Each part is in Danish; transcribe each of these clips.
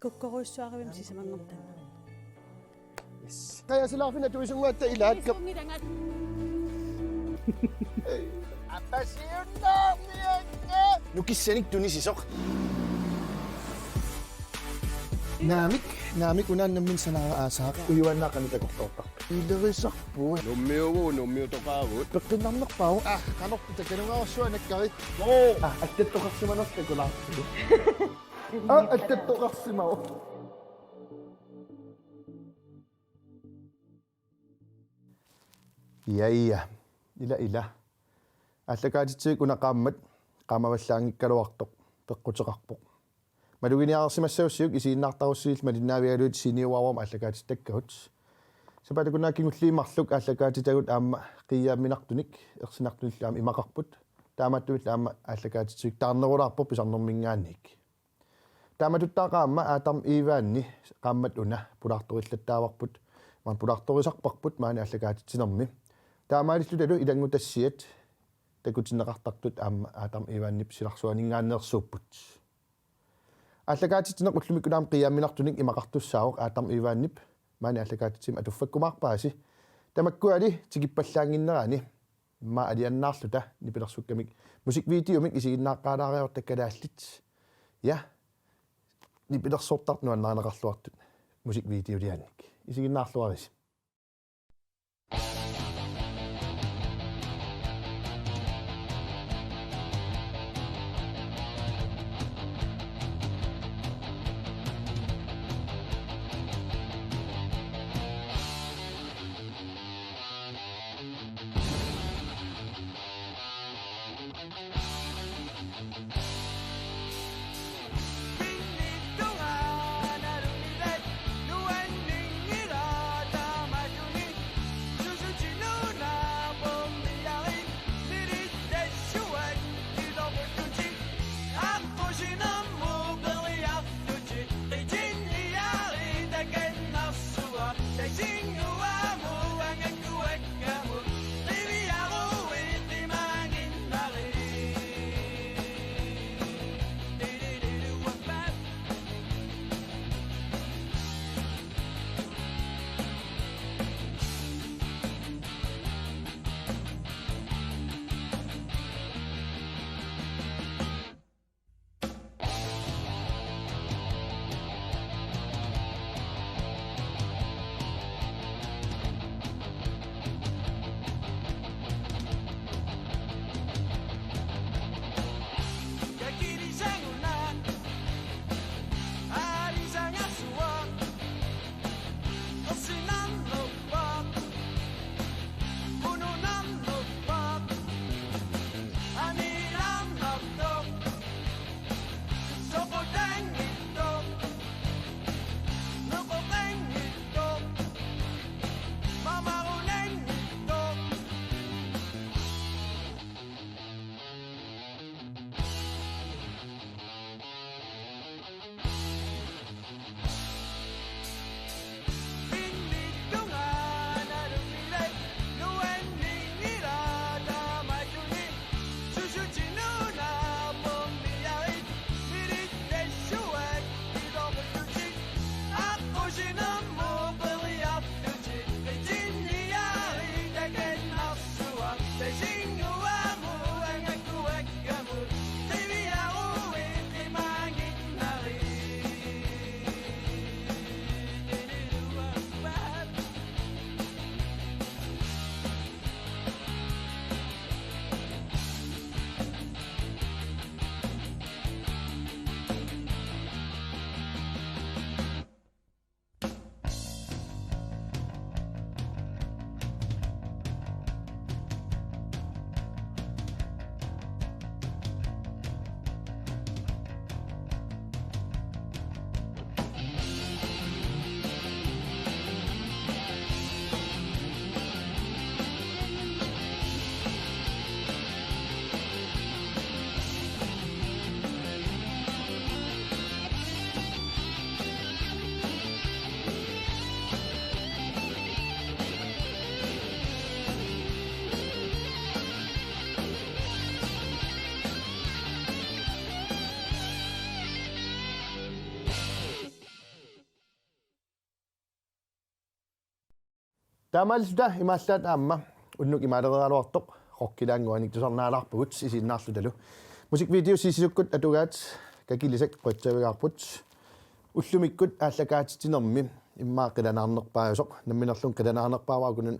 Kukkuruissuaravim sisamangortanna. Yes. Kaya sila pinatuisunguatta ilahat ka. Apasiyunna miyakka. Nukissanik tunisisok. Namik unan namin sa nakaasak. Uyuan na kami takok-topak. Ilarisak po. Nummiyo to kagot. Pagkinamak pa ako. Kanok, takinong ako siya, nagkarit. Oo! At dito kasi manos, teko lang. At dito kasi mao. Iya. Ila. At nakaditsik ko na kamawaslang karawaktok. Pagkutsakakpok. Madugin niya ako si Masausiyog, isinaktawasil, madinawiarud, siniwawam at nakaditsik kauts. Sabi ko na kinutli maklug at nakaditsik kaya minaktunik, sinaktunik lang imakakput. Tama tuwit lang at nakaditsik, tanawara po pisang nominganik. Tama tuwit kama atam iwan ni kamat una, puraktoris latawakput, man puraktoris akpakput, man at nakaditsik sinami. Tama dito dito, idang ngutasiyat, takot sinakaktaktut atam iwan ni sinaksuaning nga narsuput. At nakaditsik na kutlumik ko na kaya minaktunik imakaktus sawak atam iwan nip, mani atakatim atufak kumakpasi. Tamakkuadi tigipallangin na ni maadian narluta ni pinarsuk kami musik video mik isigin nakarareor takadallit. Ya. Ni pinarsortat no nanakarluartut musik video dianik. Isigin narluaris. Taamaalluta imaallaat aamma unnuk imaalerealuartoq qoqkilaanguanik tusarnaalarpugut isiinnaarlutalu musikvideo sisisukkut atugaat kakilisak qottsavigaarput ullumikkut aallakaatitinermi immaaqilanaarnerpaajusoq namminerlun qilanaarnerpaavaakunun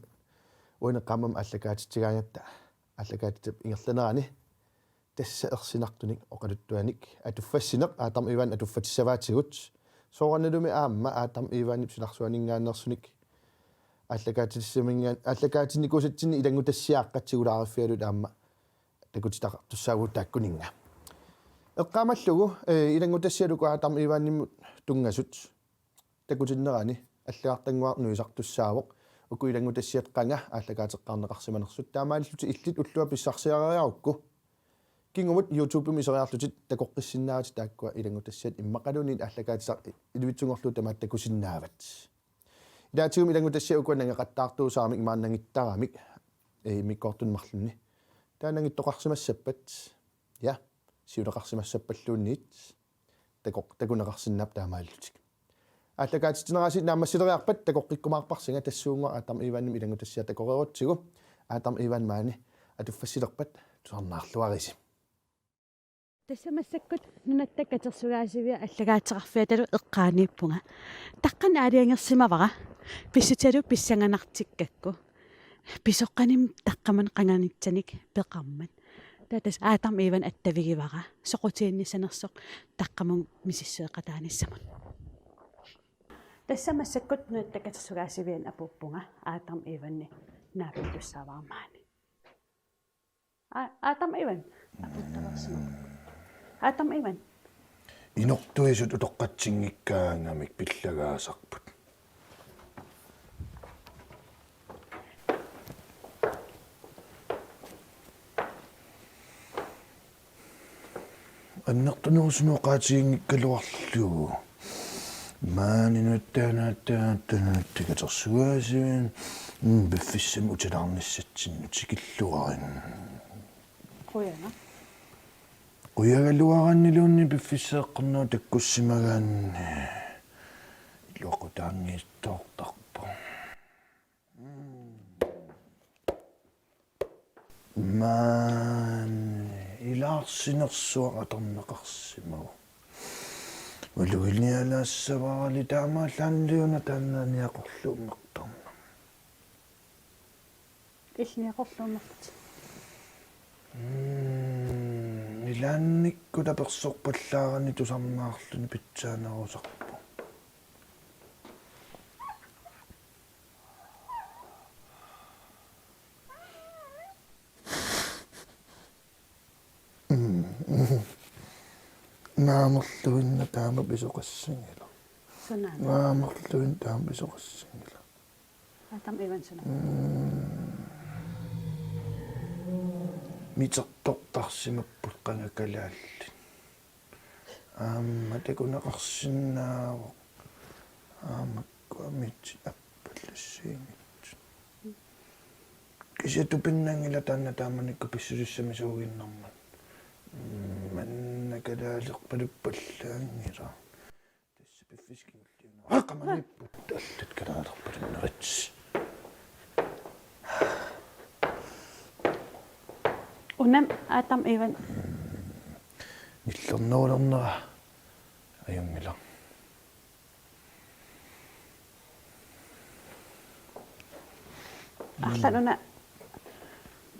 uineqqammam aallakaatitigaangatta aallakaatitap ingerlanerani tassa ersinartunik oqaluttuanik atuffassineq aatam ivan atuffatissavaatigut soorannalumi aamma aatam ivanip sinarsuaningaannersunik allakaatinikusatsinni ilangutassiaaqqatsigulaariffialut aamma takutitaq tussaaguuttaakkuninga eqqaamallugu ilangutassialuku aatam ivaannimut tungasut takutinnerani аллаартангуарнуисартуссаавоq уку илангутассиат qanga ааллакаатеққарнеқарсиманерсут таамааллути иллит уллуа писсарсиариарукку кингумут YouTube-ум исериарлутит такоққиссиннаавати тааккуа илангутассиат иммақалунит ааллакаатисар илуитсунгорлу тамаат такусиннаават илаатигум илангутассиа укуаннангеқаттаартуусаамик мааннангиттарамик миккортунмарлунни таанангиттоқарсимассаппат я сиулеқарсимассаппаллуунниит такунеқарсиннаап таамааллутик ааллакаатитинераси наамассилериарпат такоққиккумаарпарсинга тассуунгуа аатам иваанним илангутассиа такорерутсигу аатам иваан маани атуффассилерпат тусарнаарлуариси тассамассаккут нунаттаккатерсугаасивиа аллагаатеқарфиа талу эққаанииппунга таққан аалиангерсимавара писсуталу писсанганартиккакку писоққаним таққаман қанганитсаник пеқармат татас аатам иван аттавигивара соқутииннисанерсоқ таққамун мисиссеэқатааниссамут тассамассаккут нунаттаккатерсугаасивиан апуппунга аатам иванни наапиттуссааваармаани аатам иван аатам иван инортуисут утоққатсингиккаангамик пиллагаасарпут аннертунерусунуоқаатигингиккалуарлугу маанинуттаанааттааттанааттикатерсугаасивин биффиссам утилаарниссатсинну тикиллуарин қуяна қуягалуараннилуунни биффиссеэққарнаа таккуссимагаанни илуақутаангииттоортарпо маан илаарсинерсуа аторнеқарсимагу улуилниалаассаварали таамааллаанлиуна тааннааниақорлууммертарна иллниақорлууммерт илаанникку таперсорпаллаарани тусарнаарлуни питсаанерусарпу наамерлуинна таама писоқассангила санаа наамерлуин таама писоқассангила аатам иван санаа митертортарсимаппут қангакалаалли аамма такунеқарсинаавоқ аамаккуа митси аппаллассиингит кисатупиннангила таанна тааманикку писсулиссами суугиннэрмат маннакалаалерпалуппаллаангила тасса пиффискингуллиуна аққаманиппут аллат калаалерпалуннеритс унам аатам иван ниллернуулернера аюнгила арлануна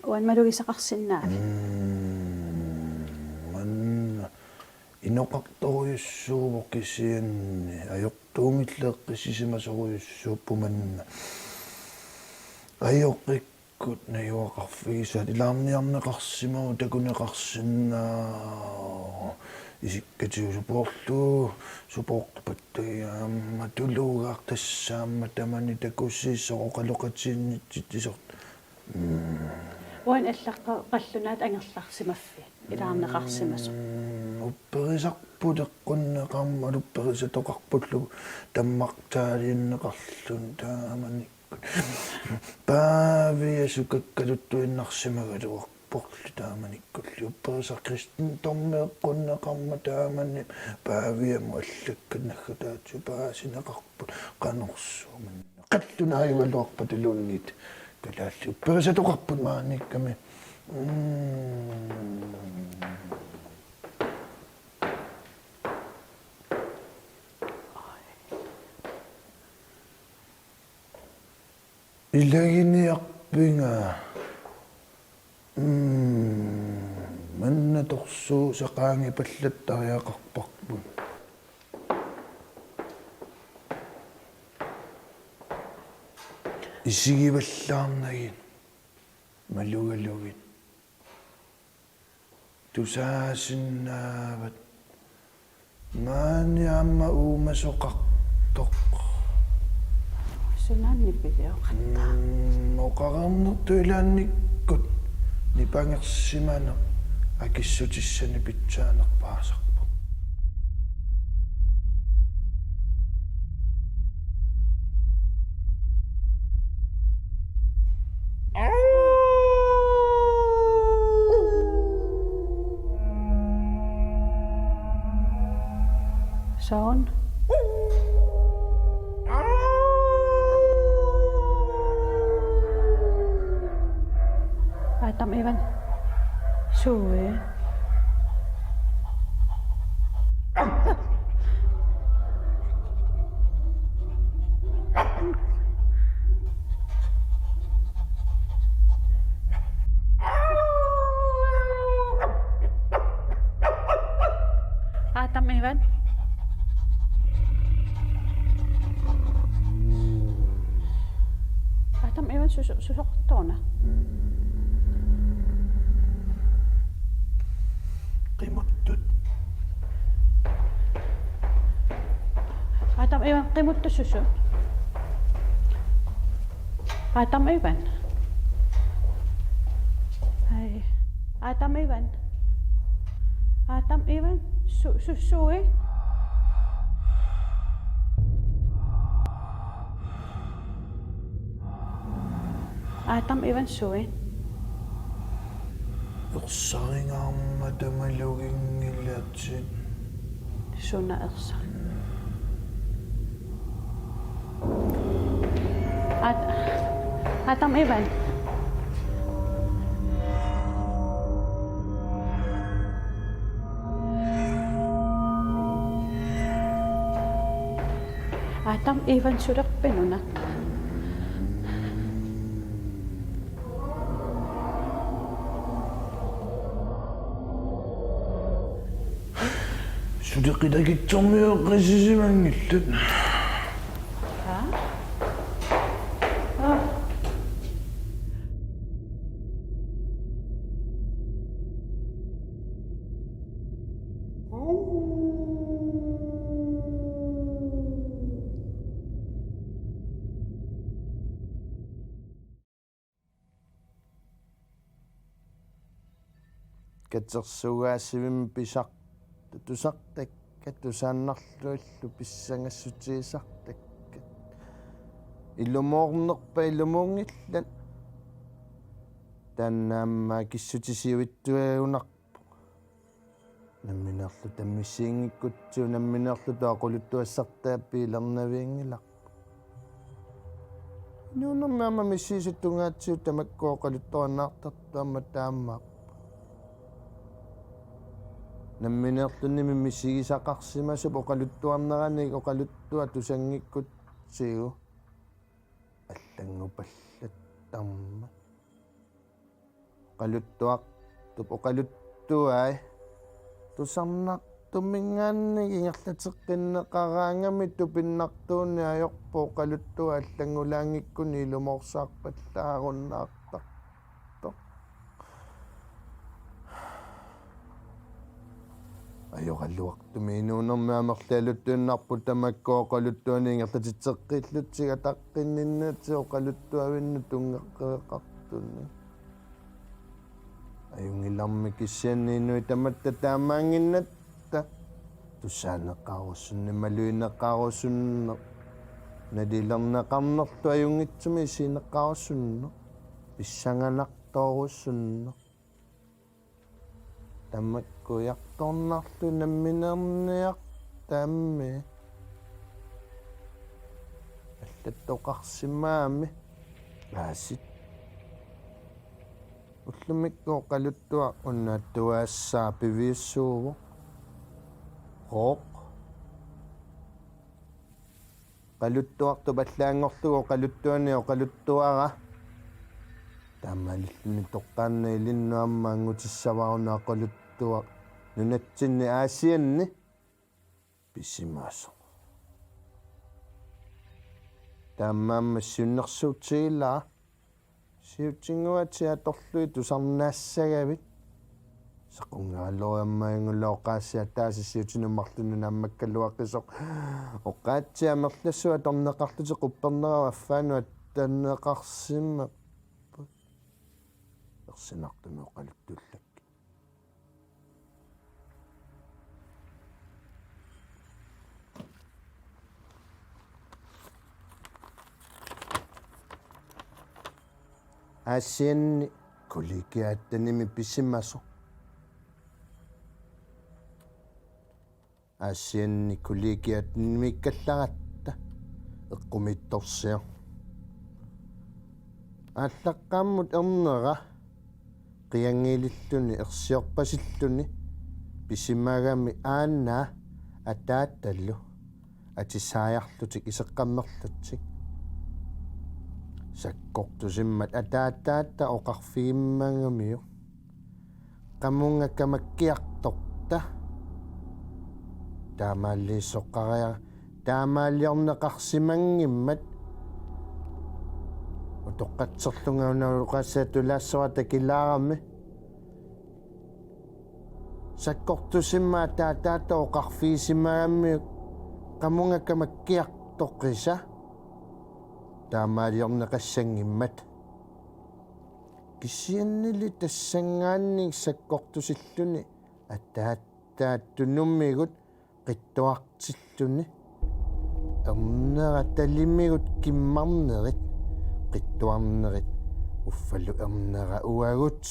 уан малугисақарсиннаави манна иноқарторуйуссуувоқ кисианни аёртуумиллеэққисисимасоруйуссууппу манна аёққиккут наюақарфигисаат илаарниарнеқарсимау такунеқарсиннаа исиккатиу супооқтупаттагиаамма тулуугаартассаамма тамани такуссииссоқоқалоқатииннитсит исорт уан аллаққаллунаат ангерларсимаффи илаарнеқарсимасо упперисарпутеққуннеқарма алупперисатоқарпуллу таммартаалииннеқарлун таамани павия сукаккалуттуиннарсимагалуарпорлу тааманиккулли упперисар кристин тормеэққуннеқарма таамани павия муаллакканнаггатаатсу паасинеқарпут қанорсууманна qallunaayualuarpatiluunnit kalaalli upperisatoqarput maanikkami ilaginiarpinga manna torsuu saqaangi pallattariaqarparpun isigivallaarnagin malugalugin tusaasinaavat maaniamma uumasoqartoq sunannipiviuqatta oqararnertu ilaannikkut nipangersimana akissutissani pitsaanerpaasarpu Sean Atam Ivan Sue Atam Ivan Atam Ivan susoqtoona qimuttut Atam Ivan qimuttu susu Atam Ivan Hai Atam Ivan Sue Atam Ivan Sue ersaringaarma tamalugingillaatsit Suna ersa Atam Ivan Atam Ivan sudah penuna sudeqilagitsormiuqqisisimangillut katsersugaasivim pisaq tusartakkat tusaannarluallu pissangassutiisartakkat illumoornerpa illumuungillan tannaamma kissutisiuittuagunarpu namminerlu tammissiingikkutsu namminerlu toaquluttuassartaappiilernaviingilaq nuunermaama missiisuttungaatsuut tamakkuoqaluttoannaartartuamma taammaa namminerlunni missigisaqarsimasup oqaluttuarneranik oqaluttua tusangikkutsigu аллангупаллаттарма qaluttuartup oqaluttuai tusarnartummingaannik ingerlateqqinneqaraangami tupinnartuunni ajorpu oqaluttua allangulaangikkuni ilumorsaarpallaarunnaartaq ajoqalluartumiinuunermaamerlaaluttuunnarput tamakkuoqaluttuani ingerlatitseqqillutsiga taqqinninnaatsi oqaluttuavinnu tungeqqeeqartunni ajungilarmi kissianniinnui tamatta taamaanginnatta tussaaneqqarussunni maluineqqarussunne nadilerneqarnerlu ajungitsumi isineqqarussunne pissanganartoorussunne tamakkuiartornarlu namminerniaq taammi Tattoqarsimaami aasit ullumikko qaluttua unnaattuaassaa piviissuugu qooq qaluttuartu pallaangorlugu qaluttuanio qaluttuara taamaalillumi toqqaanna ilinnuammaangutissavaarunaa qaluttua nunatsinni aasianni pisimaaso taammaamma siunnersuutiilaa siutsinguati atorlui tusarnaassagavit saqungaalloriammaingulooqaassia taasisiutinumarlunu naammakkaluaqqisoq oqaatsiamerlassua torneqarluti quppernerava affaanu attanneqarsimma ersinartumi oqaluttullak asianni kulikiaattanimi pisimmaso asianni kulikiaattanimi kallaratta eqqumittorsia ааллаққааммут ернера қиангилиллуни ерсиорпасиллуни писимагами ааннаа атаатталлу атисааярлутик исеққаммерлутсик саккортусиммат атааттаатта оқарфигиммангамиу қамунгаккамаккиарторта таамааллииссоққариа таамааллиорнеқарсимангиммат утоққатсерлунгаунаа қассаатулаассора такилаарами саккортусиммаа таатаатта оқарфигисимагаммиу қамунгаккамаккиартоққиса таамаалиорнеқассангиммат кисианнили тассангаанни саккортусиллуни атааттааттунуммигут қиттуартиллуни ернера талиммигут киммарнерит qittuarnerit uffallu ernera uagut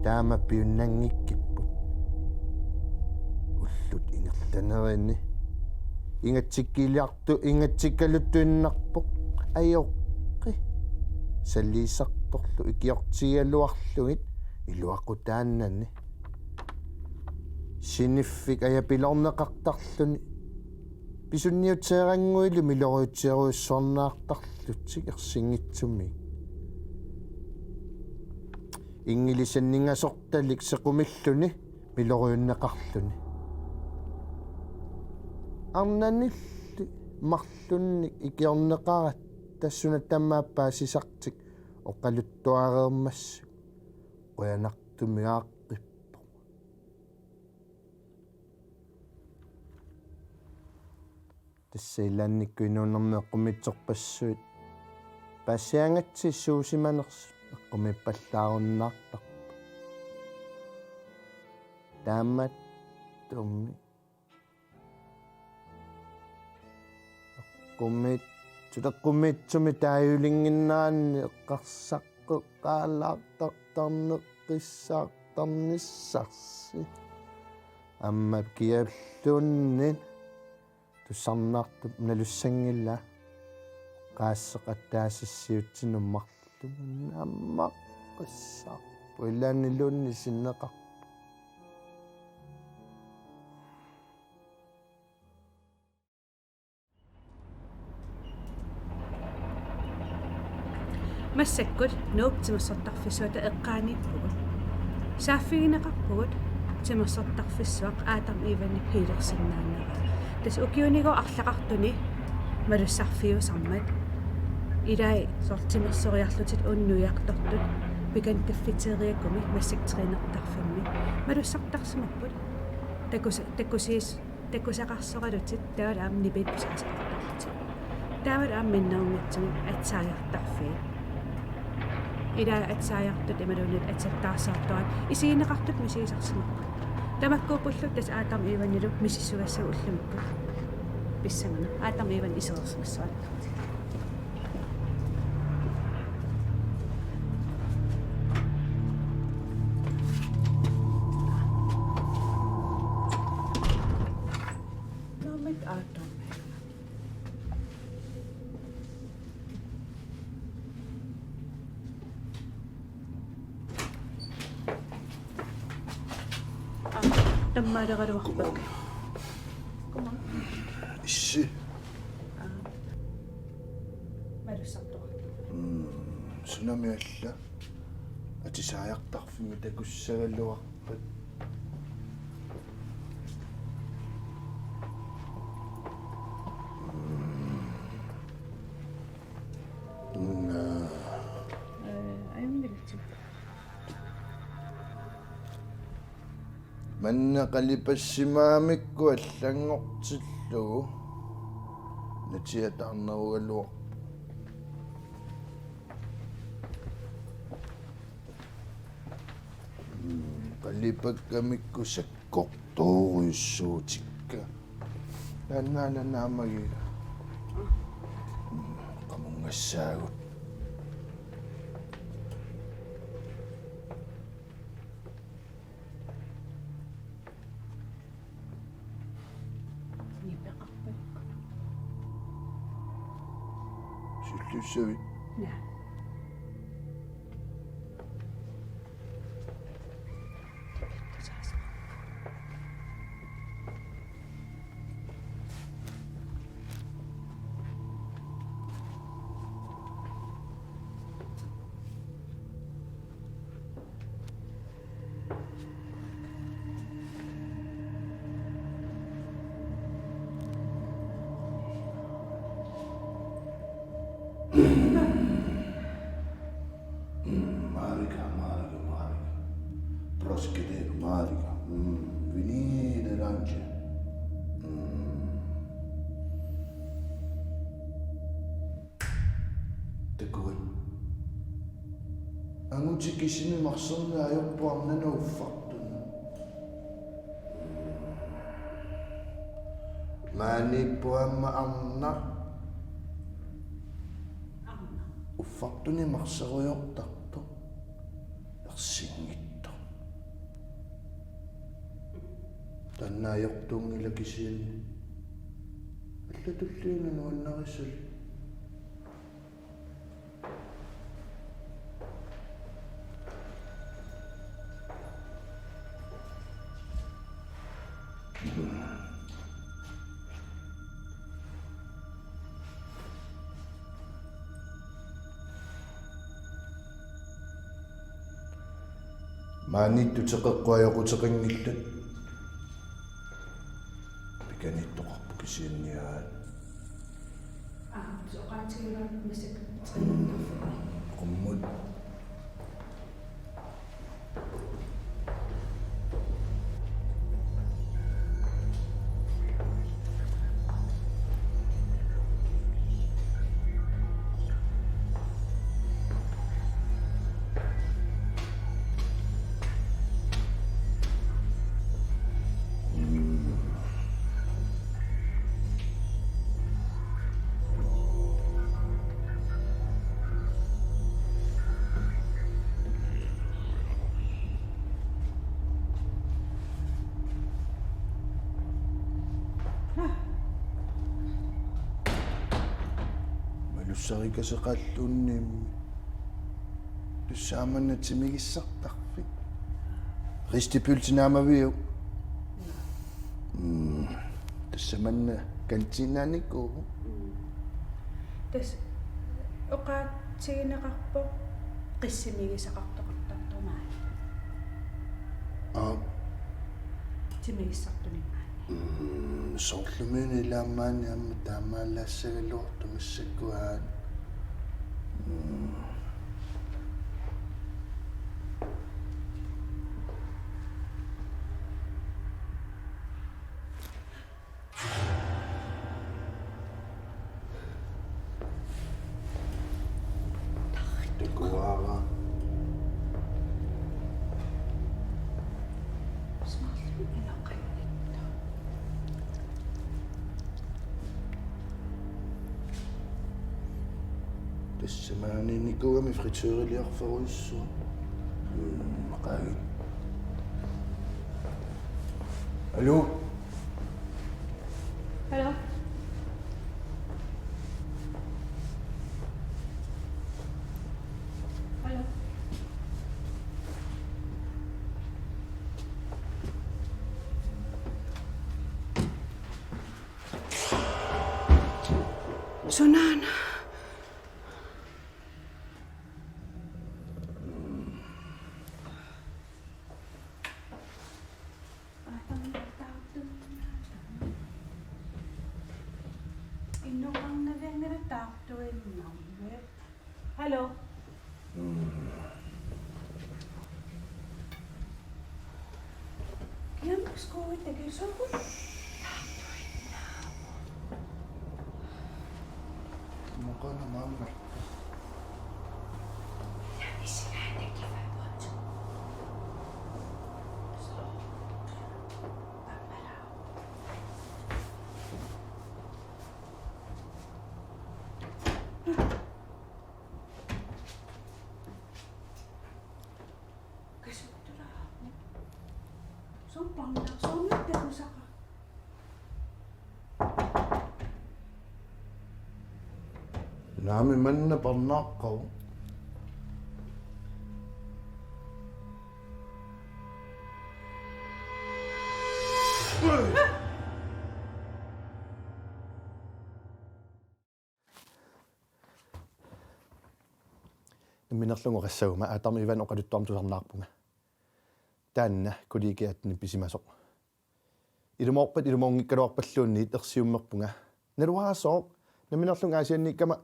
taama piunnangikkipпут уллут ингерланеrini инgatsikkiiliartu ingatsikkaluttuinnarpoq ajoqqi саллиисарторлу икиортигалуарлугит илуақутааннани синиффик аяпилорнеқартарлуни писунниутсеерангуилу милориутсееруиссуарнаартарлутсик ерсингитсуми ингилисаннингасорталик секумиллуни милориуннеқарлуни арнанилли марлунник икиорнеқарат тассуна таммааппаа сисартик оқалуттуареермассу қуянартумигаақ тассаилаанниккуинуунэрмеэққумитсорпассуит пассиангатси суусиманерс эққумиппаллааруннаартарпа таамат тумми эққумитсуми тааюлингиннаанни эққарсаққаалаартартарнеққиссаартарниссарси аммап киавлууннит туссарнаартуп налуссангилла qaassaqattaassissiutsinummarlu аммаққиссаарпу илаанилуунни синнеқар массаккут нууптимассортарфиссуата эққаанииппугут сааффигинеқарпугут тимассортарфиссуақ аатам ивани хилерсиннаанера тас укиуниго арлақартуни малуссарфиусармат илай сортимерсориарлутит уннуяқтортут пикантаффитериаккуми массактеринертарфамми малуссартарсимаппут такусақарсоралутит таавал аам нипит пусаасақартарлутит таавал аам миннерумитсуми атсааяртарфи илай атсааяртут ималунит атсаттаарсаартуат исигинеқартут мисигисарсимаппут тамаккуупуллут тас аатам иванилу мисиссугассагу уллумикку писсамана аатам иван исерсмассуат номик аатам таммаалеқалуарпак. Исси. Малуссартуа. Сунамиалла. Атисааяқтарфими такуссагаллуарпат. Manna qalipassimamikku allangortillugu natiatarnerugaluor qalipakkamikku sakkortuuruissuutikka naannaamagiga qamungassaagut Sillyssavit. Ja. Proskede Mariga. Venire Range. Teguin. Ang utikisimi maksum na ayok po ang nanaufakton. Mani po ang maamnak. Ufakton ni maksakoyok takto. Naksingit. Tanayok tong ilagisin. At latulli na naman nakisal. Manit tu cakap kuaya ko sa kanyang ganito ka pagkisin yan. So kanskje musik. Kumod. Malusari ka sa katunim. Tusama na tsimigissartarfik. Ristipultinamaviu. Tussamanna kantinaniko. Tas oqaatsiginaqarpo qissimigisaqartoqartartumaa. Timigissartunimaa. Sorlumini ilaamaani amma taamaalaassagaluortumassakkuaan. Teguara. Tussamani niko med fritørelir for oss og makagit. Hallo? Hallo? Hallo? Sunan. Hallo. Kiamsko tekee sopu. Mukana mamma. Sumpang na, sumit ako sa ka. Namin man na panakaw. Minarlungo qassauma atarmi ivan oqaluttuarm tusarnaarpunga. Taanna kulikiatni pisimasoq. Ilumorpat ilumorngikkaluarpalluunniit ersiummerpunga. Naluarasooq naminarlunga asiannikkama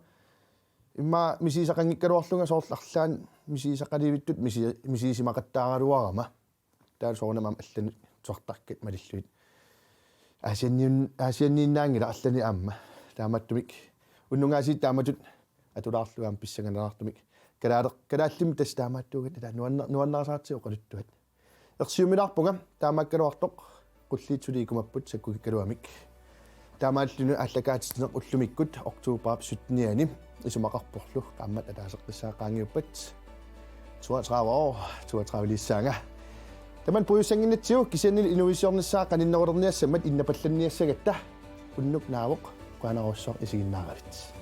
imma misisaqanngikkaluarlunga soorlarlaan misisaqalivittut misisimaqattaaraluarama. Taal soornamam allani tuartarkat malilluit. Asianniinnaangila allani aamma taamattumik unnungaasiit taamatut atulaarlugaam pissanganaraartumik. Kalaallim tastaamaattuugat nuannarasaatsi oqaluttuat. Ersiumilaarpunga taamakkaluartoq qulliitsuliikumapput sakkukikkaluamik. Taamaallunu allakaatitineq ullumikkut oktuupaap sutniani isumaqarporlu qaammat ataaseqqissaaqaangiuppat 32 liissaanga. Taman puyussanginnatsiu kisiannil inuisiornissaa qaninnerulerniassammat innapallanniassagatta unnuk naavoq qaanarussor isiginnaaqalit.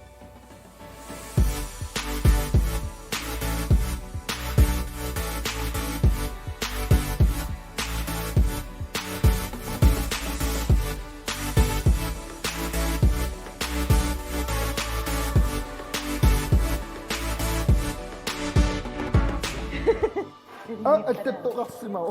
Attettoqarsimau.